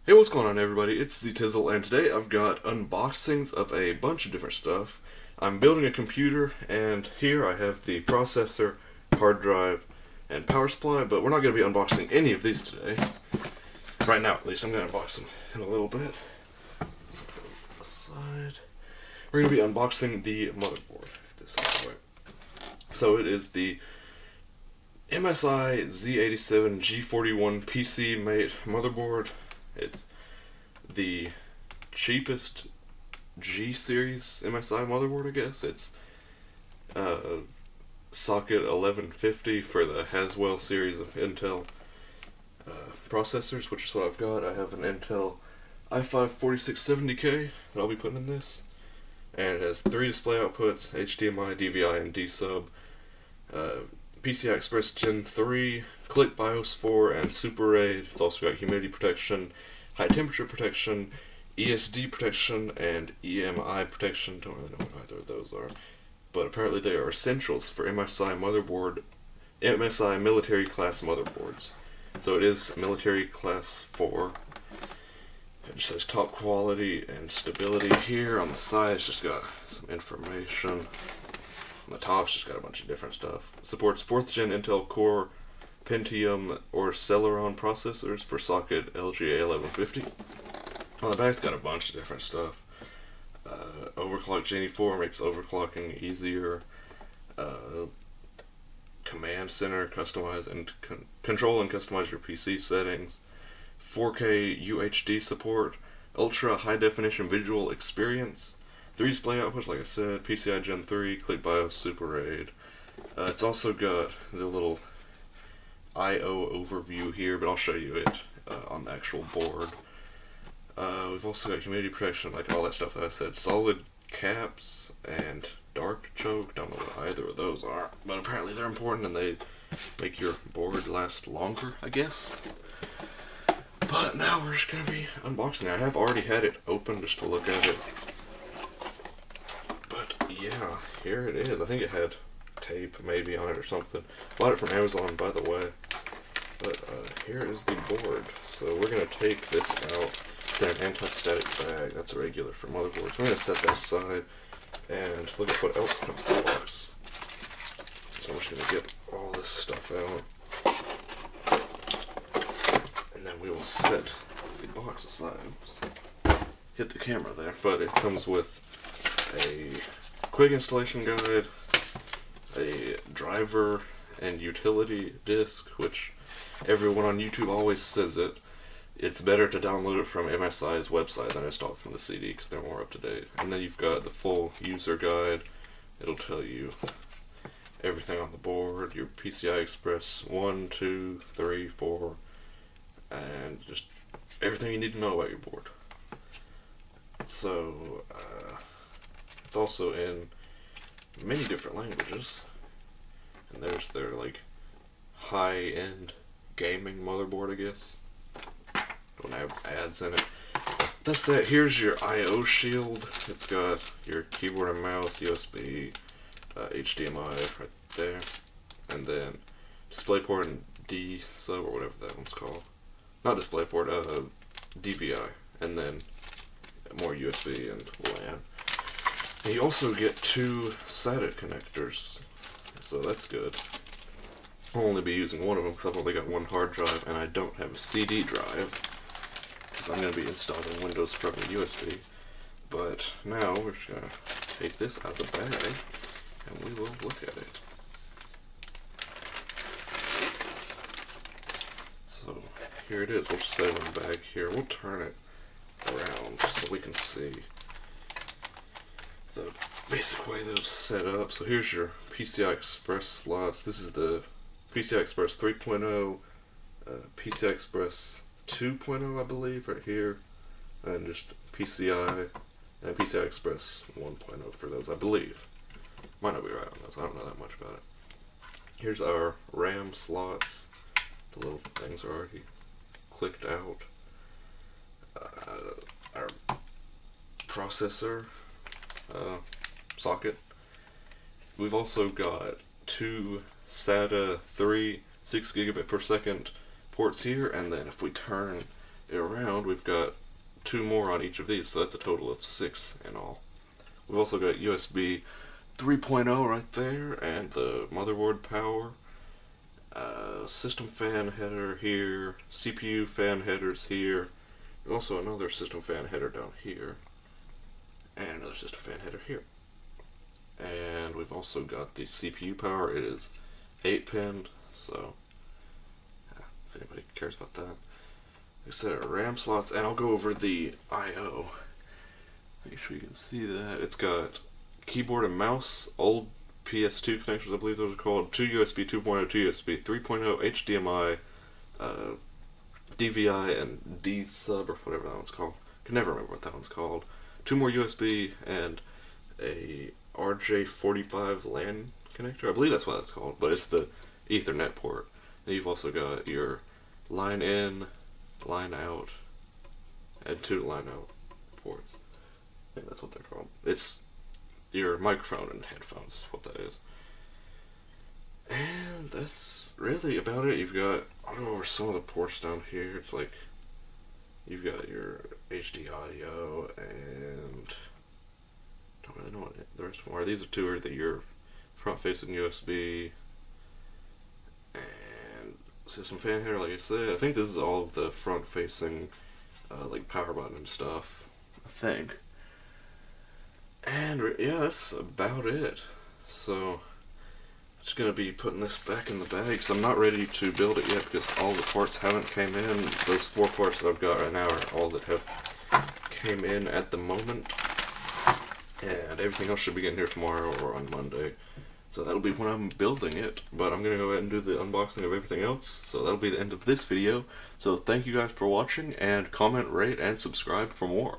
Hey, what's going on everybody? It's zTizzle, and today I've got unboxings of a bunch of different stuff. I'm building a computer, and here I have the processor, hard drive, and power supply, but we're not going to be unboxing any of these today. Right now, at least. I'm going to unbox them in a little bit. Aside. We're going to be unboxing the motherboard. This out of the way. So it is the MSI Z87-G41 PC Mate motherboard. It's the cheapest G series MSI motherboard, I guess. It's socket 1150 for the Haswell series of Intel processors, which is what I've got. I have an Intel i5-4670K that I'll be putting in this, and it has 3 display outputs: HDMI, DVI, and D-sub. PCI Express Gen 3, Click BIOS 4, and Super RAID. It's also got humidity protection, high temperature protection, ESD protection, and EMI protection. Don't really know what either of those are, but apparently they are essentials for MSI military class motherboards. So it is military class 4. It just says top quality and stability here. On the side, it's just got some information. On the top, it's just got a bunch of different stuff. It supports 4th gen Intel Core, Pentium, or Celeron processors for socket LGA 1150. On the back, it's got a bunch of different stuff. Overclock Genie 4 makes overclocking easier. Command Center, customize and control and customize your PC settings. 4K UHD support. Ultra high definition visual experience. 3 display outputs, like I said, PCI Gen 3, Click BIOS, Super RAID. It's also got the little I/O overview here, but I'll show you it on the actual board. We've also got humidity protection, like all that stuff that I said. Solid caps and dark choke. Don't know what either of those are, but apparently they're important and they make your board last longer, I guess. But now we're just going to be unboxing it. I have already had it open just to look at it. Yeah, here it is. I think it had tape maybe on it or something. Bought it from Amazon, by the way. But here is the board. So we're going to take this out. It's in an anti-static bag. That's regular for motherboards. I'm going to set that aside and look at what else comes in the box. So I'm just going to get all this stuff out. And then we will set the box aside. Oops. Hit the camera there. But it comes with a quick installation guide, a driver and utility disk, which everyone on YouTube always says it's better to download it from MSI's website than install it from the CD because they're more up to date. And then you've got the full user guide. It'll tell you everything on the board, your PCI Express 1, 2, 3, 4, and just everything you need to know about your board. So, it's also in many different languages, and there's their like high-end gaming motherboard, I guess. Don't have ads in it. That's that. Here's your I/O shield. It's got your keyboard and mouse, USB, HDMI right there, and then DisplayPort and D-sub or whatever that one's called. Not DisplayPort, DVI, and then more USB and LAN. And you also get 2 SATA connectors, so that's good. I'll only be using one of them because I've only got 1 hard drive and I don't have a CD drive because I'm going to be installing Windows from USB. But now we're just going to take this out of the bag and we will look at it. So here it is. We'll just set it in the bag here. We'll turn it around so we can see the basic way that it's set up. So here's your PCI Express slots. This is the PCI Express 3.0, PCI Express 2.0, I believe, right here, and just PCI and PCI Express 1.0 for those, I believe. Might not be right on those. I don't know that much about it. Here's our RAM slots. The little things are already clicked out. Our processor socket. We've also got 2 SATA 3 6 gigabit per second ports here, and then if we turn around, we've got 2 more on each of these, so that's a total of 6 in all. We've also got USB 3.0 right there, and the motherboard power, system fan header here, CPU fan headers here, also another system fan header down here, and another system fan header here. And we've also got the CPU power. It is 8-pin, so if anybody cares about that. We set our RAM slots, and I'll go over the I/O. Make sure you can see that. It's got keyboard and mouse, old PS2 connectors, I believe those are called, 2 USB 2.0, 2 USB 3.0, HDMI, DVI, and D-sub, or whatever that one's called. Can never remember what that one's called. 2 more USB, and a RJ45 LAN connector. I believe that's what it's called, but it's the Ethernet port. And you've also got your line in, line out, and 2 line out ports. I think that's what they're called. It's your microphone and headphones, what that is. And that's really about it. You've got, I'll go over some of the ports down here. It's like, you've got your HD audio, and don't really know what the rest of them are. These are 2 are your front-facing USB, and system fan header, like I said. I think this is all of the front-facing, like power button and stuff, I think. And yeah, that's about it. So I'm just gonna be putting this back in the bag because I'm not ready to build it yet because all the parts haven't came in. Those 4 parts that I've got right now are all that have came in at the moment, and everything else should be getting here tomorrow or on Monday. So that'll be when I'm building it, but I'm gonna go ahead and do the unboxing of everything else. So that'll be the end of this video. So thank you guys for watching, and comment, rate, and subscribe for more.